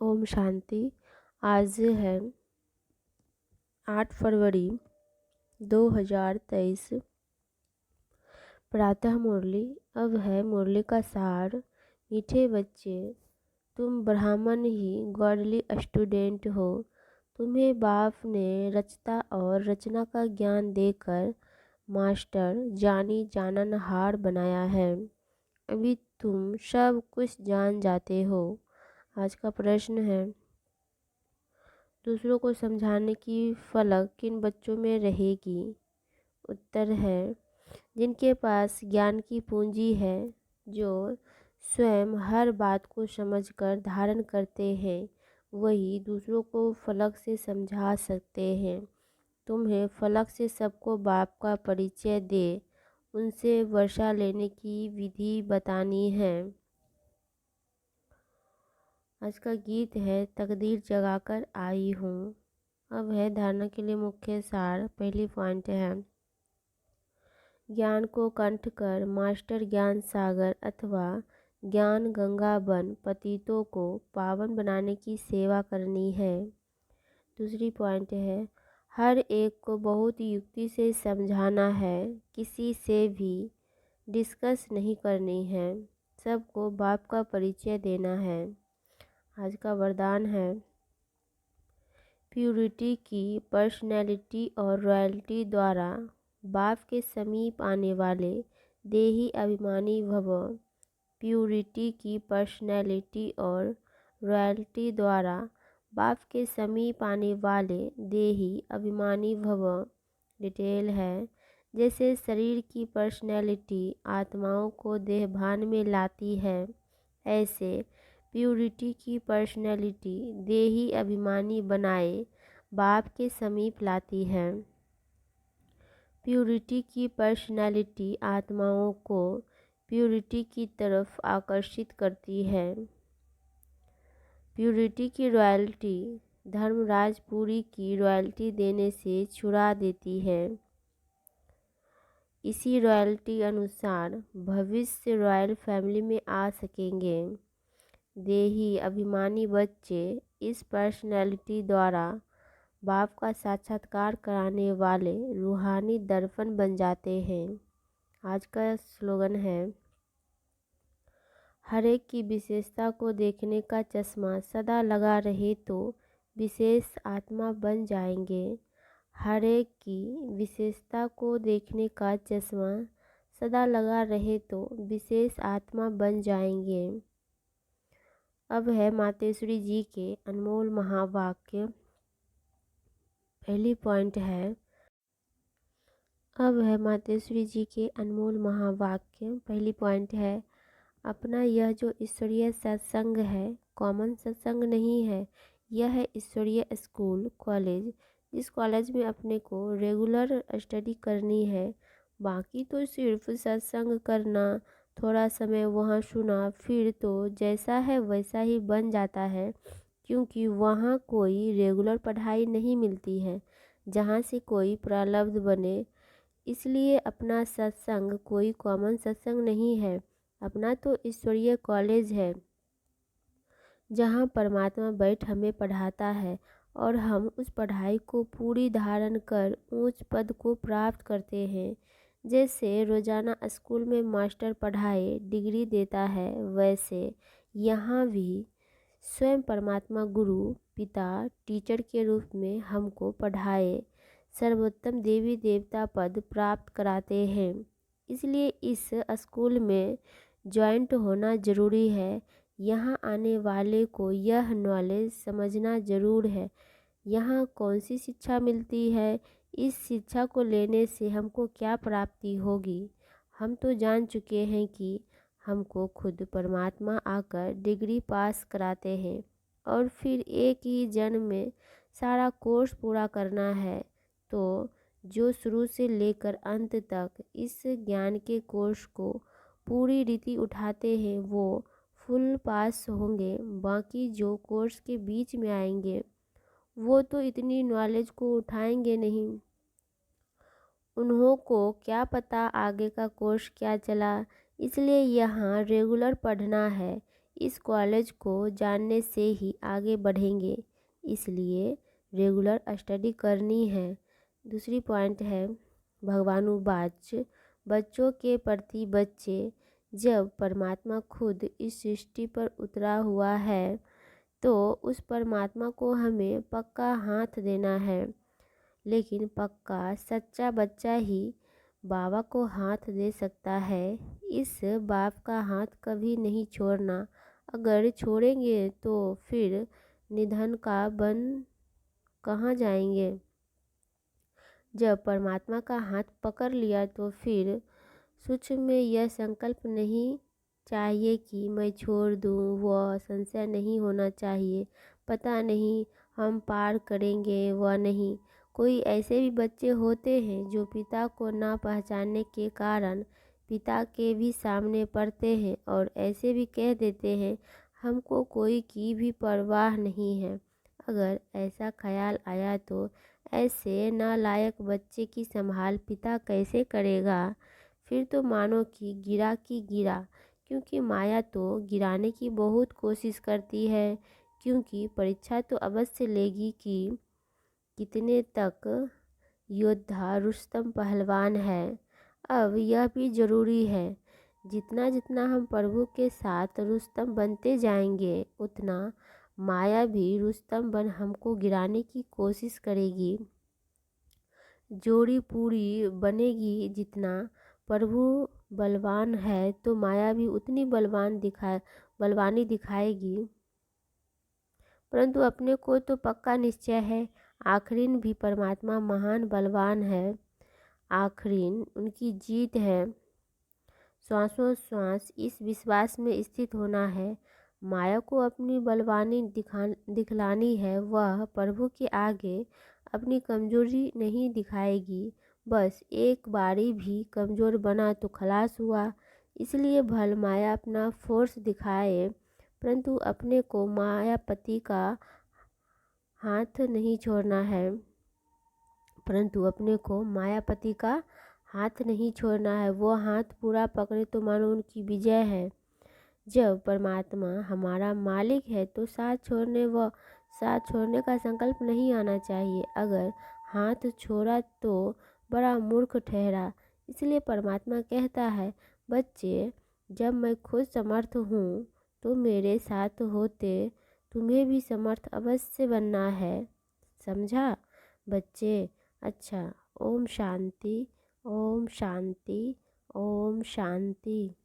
ओम शांति। आज है 8 फरवरी 2023। प्रातः मुरली। अब है मुरली का सार। मीठे बच्चे, तुम ब्राह्मण ही गॉडली स्टूडेंट हो। तुम्हें बाप ने रचता और रचना का ज्ञान देकर मास्टर जानी जाननहार बनाया है। अभी तुम सब कुछ जान जाते हो। आज का प्रश्न है, दूसरों को समझाने की फलक किन बच्चों में रहेगी? उत्तर है, जिनके पास ज्ञान की पूंजी है, जो स्वयं हर बात को समझकर धारण करते हैं, वही दूसरों को फलक से समझा सकते हैं। तुम्हें फलक से सबको बाप का परिचय दे उनसे वर्षा लेने की विधि बतानी है। आज का गीत है, तकदीर जगाकर आई हूँ। अब है धारणा के लिए मुख्य सार। पहली पॉइंट है, ज्ञान को कंठ कर मास्टर ज्ञान सागर अथवा ज्ञान गंगा बन पतितों को पावन बनाने की सेवा करनी है। दूसरी पॉइंट है, हर एक को बहुत युक्ति से समझाना है, किसी से भी डिस्कस नहीं करनी है, सबको बाप का परिचय देना है। आज का वरदान है, प्यूरिटी की पर्सनैलिटी और रॉयल्टी द्वारा बाप के समीप आने वाले देही अभिमानी भव। प्यूरिटी की पर्सनैलिटी और रॉयल्टी द्वारा बाप के समीप आने वाले देही अभिमानी भव। डिटेल है, जैसे शरीर की पर्सनैलिटी आत्माओं को देहभान में लाती है, ऐसे प्यूरिटी की पर्सनैलिटी देही अभिमानी बनाए बाप के समीप लाती है। प्यूरिटी की पर्सनैलिटी आत्माओं को प्यूरिटी की तरफ आकर्षित करती है। प्यूरिटी की रॉयल्टी धर्मराज पुरी की रॉयल्टी देने से छुड़ा देती है। इसी रॉयल्टी अनुसार भविष्य रॉयल फैमिली में आ सकेंगे। देही अभिमानी बच्चे इस पर्सनैलिटी द्वारा बाप का साक्षात्कार कराने वाले रूहानी दर्पण बन जाते हैं। आज का स्लोगन है, हर एक की विशेषता को देखने का चश्मा सदा लगा रहे तो विशेष आत्मा बन जाएंगे। हर एक की विशेषता को देखने का चश्मा सदा लगा रहे तो विशेष आत्मा बन जाएंगे। अब है मातेश्वरी जी के अनमोल महावाक्य। पहली पॉइंट है, अब है मातेश्वरी जी के अनमोल महावाक्य। पहली पॉइंट है, अपना यह जो ईश्वरीय सत्संग है कॉमन सत्संग नहीं है, यह है ईश्वरीय स्कूल कॉलेज, जिस कॉलेज में अपने को रेगुलर स्टडी करनी है। बाकी तो सिर्फ सत्संग करना, थोड़ा समय वहाँ सुना, फिर तो जैसा है वैसा ही बन जाता है, क्योंकि वहाँ कोई रेगुलर पढ़ाई नहीं मिलती है जहाँ से कोई प्रारब्ध बने। इसलिए अपना सत्संग कोई कॉमन सत्संग नहीं है, अपना तो ईश्वरीय कॉलेज है, जहाँ परमात्मा बैठ हमें पढ़ाता है और हम उस पढ़ाई को पूरी धारण कर ऊंच पद को प्राप्त करते हैं। जैसे रोजाना स्कूल में मास्टर पढ़ाए डिग्री देता है, वैसे यहाँ भी स्वयं परमात्मा गुरु पिता टीचर के रूप में हमको पढ़ाए सर्वोत्तम देवी देवता पद प्राप्त कराते हैं। इसलिए इस स्कूल में ज्वाइंट होना ज़रूरी है। यहाँ आने वाले को यह नॉलेज समझना ज़रूर है, यहाँ कौन सी शिक्षा मिलती है, इस शिक्षा को लेने से हमको क्या प्राप्ति होगी। हम तो जान चुके हैं कि हमको खुद परमात्मा आकर डिग्री पास कराते हैं और फिर एक ही जन्म में सारा कोर्स पूरा करना है। तो जो शुरू से लेकर अंत तक इस ज्ञान के कोर्स को पूरी रीति उठाते हैं वो फुल पास होंगे। बाकी जो कोर्स के बीच में आएंगे वो तो इतनी नॉलेज को उठाएंगे नहीं, उन्हों को क्या पता आगे का कोर्स क्या चला। इसलिए यहाँ रेगुलर पढ़ना है, इस कॉलेज को जानने से ही आगे बढ़ेंगे, इसलिए रेगुलर स्टडी करनी है। दूसरी पॉइंट है भगवानुवाच, बच्चों के प्रति बच्चे, जब परमात्मा खुद इस सृष्टि पर उतरा हुआ है तो उस परमात्मा को हमें पक्का हाथ देना है। लेकिन पक्का सच्चा बच्चा ही बाबा को हाथ दे सकता है। इस बाप का हाथ कभी नहीं छोड़ना। अगर छोड़ेंगे तो फिर निधन का बन कहाँ जाएंगे। जब परमात्मा का हाथ पकड़ लिया तो फिर सूक्ष्म में यह संकल्प नहीं चाहिए कि मैं छोड़ दूँ, वह संशय नहीं होना चाहिए, पता नहीं हम पार करेंगे व नहीं। कोई ऐसे भी बच्चे होते हैं जो पिता को ना पहचानने के कारण पिता के भी सामने पड़ते हैं और ऐसे भी कह देते हैं हमको कोई की भी परवाह नहीं है। अगर ऐसा ख्याल आया तो ऐसे नालायक बच्चे की संभाल पिता कैसे करेगा। फिर तो मानो कि गिरा, क्योंकि माया तो गिराने की बहुत कोशिश करती है, क्योंकि परीक्षा तो अवश्य लेगी कि कितने तक योद्धा रुस्तम पहलवान है। अब यह भी जरूरी है, जितना जितना हम प्रभु के साथ रुस्तम बनते जाएंगे उतना माया भी रुस्तम बन हमको गिराने की कोशिश करेगी। जोड़ी पूरी बनेगी, जितना प्रभु बलवान है तो माया भी उतनी बलवानी दिखाएगी। परंतु अपने को तो पक्का निश्चय है आखिरीन भी परमात्मा महान बलवान है, आखिरीन उनकी जीत है। श्वासों श्वास इस विश्वास में स्थित होना है। माया को अपनी बलवानी दिखलानी है, वह प्रभु के आगे अपनी कमजोरी नहीं दिखाएगी। बस एक बारी भी कमज़ोर बना तो खलास हुआ। इसलिए भल माया अपना फोर्स दिखाए, परंतु अपने को मायापति का हाथ नहीं छोड़ना है। परंतु अपने को मायापति का हाथ नहीं छोड़ना है। वो हाथ पूरा पकड़े तो मानो उनकी विजय है। जब परमात्मा हमारा मालिक है तो साथ छोड़ने का संकल्प नहीं आना चाहिए। अगर हाथ छोड़ा तो बड़ा मूर्ख ठहरा। इसलिए परमात्मा कहता है बच्चे, जब मैं खुद समर्थ हूँ तो मेरे साथ होते तुम्हें भी समर्थ अवश्य बनना है। समझा बच्चे? अच्छा, ओम शांति, ओम शांति, ओम शांति।